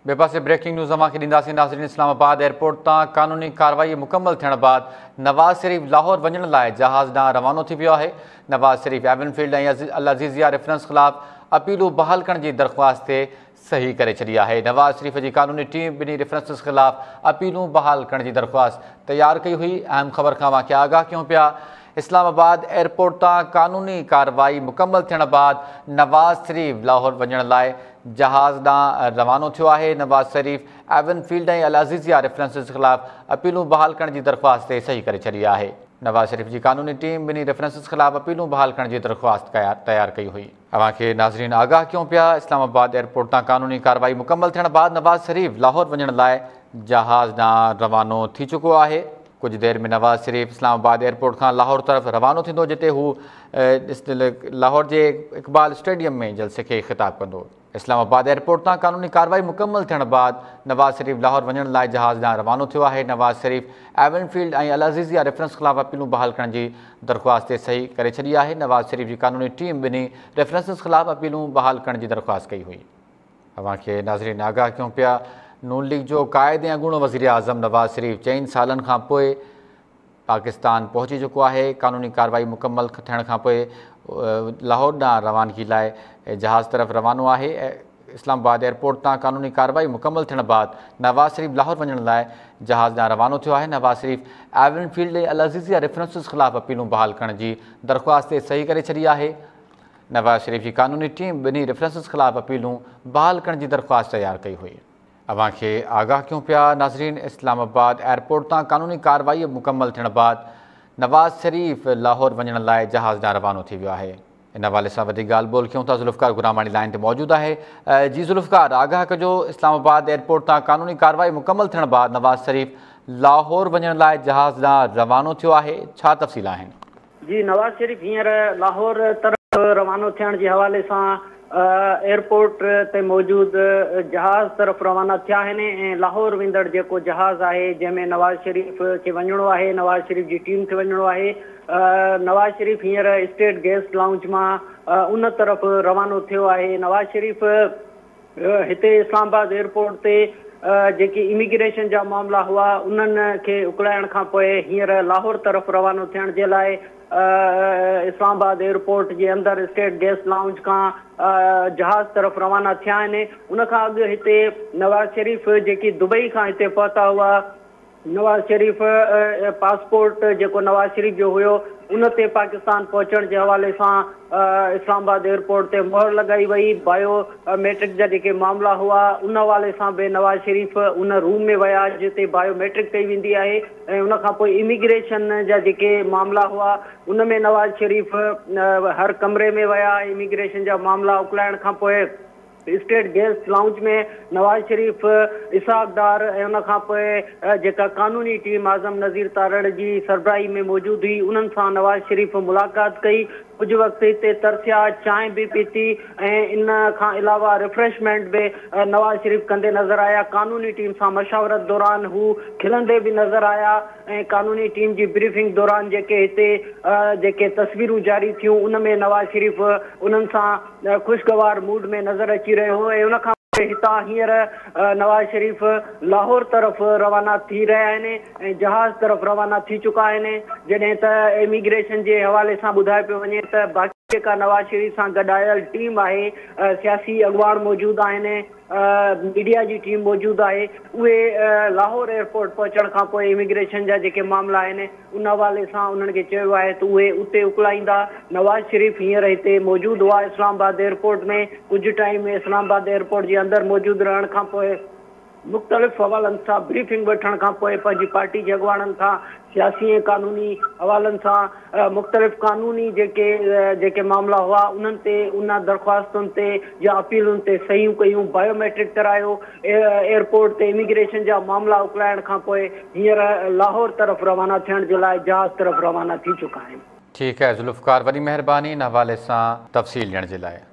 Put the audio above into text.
बे पासे breaking news अवां खे ॾींदासीं नाज़रीन। इस्लामाबाद एयरपोर्ट तां क़ानूनी कार्रवाई मुकम्मल थियण बाद नवाज़ शरीफ़ लाहौर वञण लाइ जहाज़ ॾांहुं रवानो थी वियो आहे। नवाज़ शरीफ़ एवनफील्ड ऐं अल अज़ीज़िया रेफरेंस ख़िलाफ़ अपीलूं बहाल करण जी दरख़्वास्त ते सही करे छॾी आहे। नवाज़ शरीफ़ जी क़ानूनी टीम ॿिन्ही रेफरेंसिस ख़िलाफ़ अपीलूं बहाल करण जी दरख़्वास्त तैयार कई हुई। अहम ख़बर खां अवां खे आगाह कयूं पिया। इस्लामाबाद एयरपोर्ट तां क़ानूनी कार्रवाई मुकम्मल थियण बाद नवाज़ शरीफ़ लाहौर वञण लाइ जहाज़ ॾांहुं रवानो थियो आहे। नवाज़ शरीफ़ एवनफील्ड ऐं अल अज़ीज़िया रेफरेंसिस ख़िलाफ़ अपीलूं बहाल करण जी दरख़्वास्त ते सही करे छॾी आहे। नवाज़ शरीफ़ जी क़ानूनी टीम ॿिन्ही रेफरेंसिस ख़िलाफ़ अपीलूं बहाल करण जी दरख़्वास्त तैयार कई हुई। अवां खे नाज़रीन आगाह कयूं पिया। इस्लामाबाद एयरपोर्ट तां क़ानूनी कार्रवाई मुकम्मल थियण बाद नवाज़ शरीफ़ लाहौर वञण लाइ जहाज़ ॾांहुं रवानो थी चुको आहे। कुछ देर में नवाज़ शरीफ़ इस्लामाबाद एयरपोर्ट खां लाहौर तरफ़ रवानो थींदो, जिते हू लाहौर जे इक़बाल स्टेडियम में जलसे खे ख़िताब कंदो। इस्लामाबाद एयरपोर्ट तां क़ानूनी कार्रवाई मुकम्मल थियण बाद नवाज़ शरीफ़ लाहौर वञण लाइ जहाज़ ॾांहुं रवानो थियो आहे। नवाज़ शरीफ़ एवनफील्ड ऐं अल अज़ीज़िया रेफरेंस ख़िलाफ़ अपीलूं बहाल करण जी दरख़्वास्त ते सही करे छॾी आहे। नवाज़ शरीफ़ जी क़ानूनी टीम ॿिन्ही रेफरेंसिस ख़िलाफ़ अपीलूं बहाल करण जी दरख़्वास्त कई हुई। अवां खे नाज़रीन आगाह कयूं पिया। नून लीग जो क़ाइद ऐं अॻूणो वज़ीर आज़म नवाज़ शरीफ़ 4 सालनि खां पोइ पाकिस्तान पहुची चुको आहे। क़ानूनी कार्रवाई मुकम्मल थियण खां पोइ लाहौर ॾांहुं रवानगी लाइ जहाज़ तरफ़ रवानो आहे। इस्लामाबाद एयरपोर्ट तां क़ानूनी कार्रवाई मुकम्मल थियण बाद नवाज़ शरीफ़ लाहौर वञण लाइ जहाज़ ॾांहुं रवानो थियो आहे। नवाज़ शरीफ़ एवनफील्ड ऐं अल अज़ीज़िया रेफरेंसिस ख़िलाफ़ अपीलूं बहाल करण जी दरख़्वास्त ते सही करे छॾी आहे। नवाज़ शरीफ़ जी क़ानूनी टीम ॿिन्ही रेफरेंसिस ख़िलाफ़ अपीलूं बहाल करण जी दरख़्वास्त तैयार कई हुई। अवां खे आगाह कयूं पिया। नाज़रीन, इस्लामाबाद एयरपोर्ट तां क़ानूनी कार्रवाई मुकम्मल थियण बाद नवाज़ शरीफ़ लाहौर वञण लाइ जहाज़ ॾांहुं रवानो थी वियो आहे। इन हवाले सां वधीक ॻाल्हि ॿोल कयूं था। ज़ुल्फ़कार गुरामाणी लाइन ते मौजूदु आहे। जी ज़ुल्फ़कार, आगाह कजो, इस्लामाबाद एयरपोर्ट तां क़ानूनी कार्रवाई मुकम्मल थियण बाद नवाज़ शरीफ़ लाहौर वञण लाइ जहाज़ ॾांहुं रवानो थियो आहे, छा तफ़सील आहिनि? जी, नवाज़ शरीफ़ हींअर लाहौर तरफ़ रवानो थियण जे हवाले सां एयरपोर्ट ते मौजूदु जहाज़ तरफ़ रवाना थिया आहिनि ऐं लाहौर वेंदड़ जेको जहाज़ आहे जंहिंमें नवाज़ शरीफ़ खे वञिणो आहे, नवाज़ शरीफ़ जी टीम खे वञिणो आहे। नवाज़ शरीफ़ हींअर स्टेट गेस्ट लाउंज मां उन तरफ़ रवानो थियो आहे। नवाज़ शरीफ़ हिते इस्लामाबाद एयरपोर्ट ते जेकी इमिग्रेशन जा मामला हुआ उन्हनि खे उकलाइण खां पोइ हींअर लाहौर तरफ़ रवानो थियण जे लाइ इस्लामाबाद एयरपोर्ट जे अंदरि स्टेट गेस्ट लाउंज खां जहाज़ तरफ़ रवाना थिया आहिनि। उनखां अॻु हिते नवाज़ शरीफ़ जेकी दुबई खां हिते पहुता हुआ, नवाज़ शरीफ़ पासपोर्ट जेको नवाज़ शरीफ़ जो हुयो उन ते पाकिस्तान पहुचण जे हवाले सां इस्लामाबाद एयरपोर्ट ते मोहर लॻाई वई। बायोमेट्रिक जा जेके मामला हुआ उन हवाले सां बि नवाज़ शरीफ़ उन रूम में विया जिते बायोमेट्रिक कई वेंदी आहे ऐं उनखां पोइ इमिग्रेशन जा जेके मामला हुआ उन में नवाज़ शरीफ़ हर कमरे में विया। इमिग्रेशन जा मामला उकलाइण खां पोइ स्टेट गेस्ट लाउंज में नवाज़ शरीफ़, इसहाक़ डार ऐं उनखां पोइ जेका क़ानूनी टीम आज़म नज़ीर तारड़ जी सरबराही में मौजूदु हुई उन्हनि सां नवाज़ शरीफ़ मुलाक़ात कई। कुझु वक़्तु हिते तरसिया, चांहि बि पीती ऐं इन खां अलावा रिफ्रेशमेंट बि नवाज़ शरीफ़ कंदे नज़र आया। क़ानूनी टीम सां मशावरत दौरान हू खिलंदे बि नज़र आया ऐं क़ानूनी टीम जी ब्रीफिंग दौरान जेके हिते जेके तस्वीरूं जारी थियूं उन में नवाज़ शरीफ़ उन्हनि सां ख़ुशगवार मूड में नज़र अची रहियो हो ऐं उनखां हितां हींअर नवाज़ शरीफ़ लाहौर तरफ़ रवाना थी रहिया आहिनि ऐं जहाज़ तरफ़ रवाना थी चुका आहिनि। जॾहिं त इमिग्रेशन जे हवाले सां ॿुधाए पियो वञे त बाक़ी जेका नवाज़ शरीफ़ सां गॾायल टीम आहे, सियासी अॻुवाण मौजूदु आहिनि, मीडिया जी टीम मौजूदु आहे, उहे लाहौर एयरपोर्ट पहुचण खां पोइ इमिग्रेशन जा जेके मामला आहिनि उन हवाले सां उन्हनि खे चयो आहे त उहे उते उकलाईंदा। नवाज़ शरीफ़ हींअर हिते मौजूदु हुआ इस्लामाबाद एयरपोर्ट में। कुझु टाइम में इस्लामाबाद एयरपोर्ट जे अंदरि मौजूदु रहण खां पोइ मुख़्तलिफ़ हवालनि सां ब्रीफिंग वठण खां पोइ पंहिंजी पार्टी जे अॻुवाणनि खां सियासी ऐं क़ानूनी हवालनि सां मुख़्तलिफ़ क़ानूनी जेके मामला हुआ उन्हनि ते उन दरख़्वास्तुनि ते या अपीलुनि ते सहियूं कयूं। बायोमेट्रिक करायो। एयरपोर्ट ते इमिग्रेशन जा मामला उकलाइण खां पोइ हींअर लाहौर तरफ़ रवाना थियण जे लाइ जहाज़ तरफ़ रवाना थी चुका आहिनि। ठीकु आहे ज़ुल्फ़कार, वॾी महिरबानी इन हवाले सां तफ़सील ॾियण जे लाइ।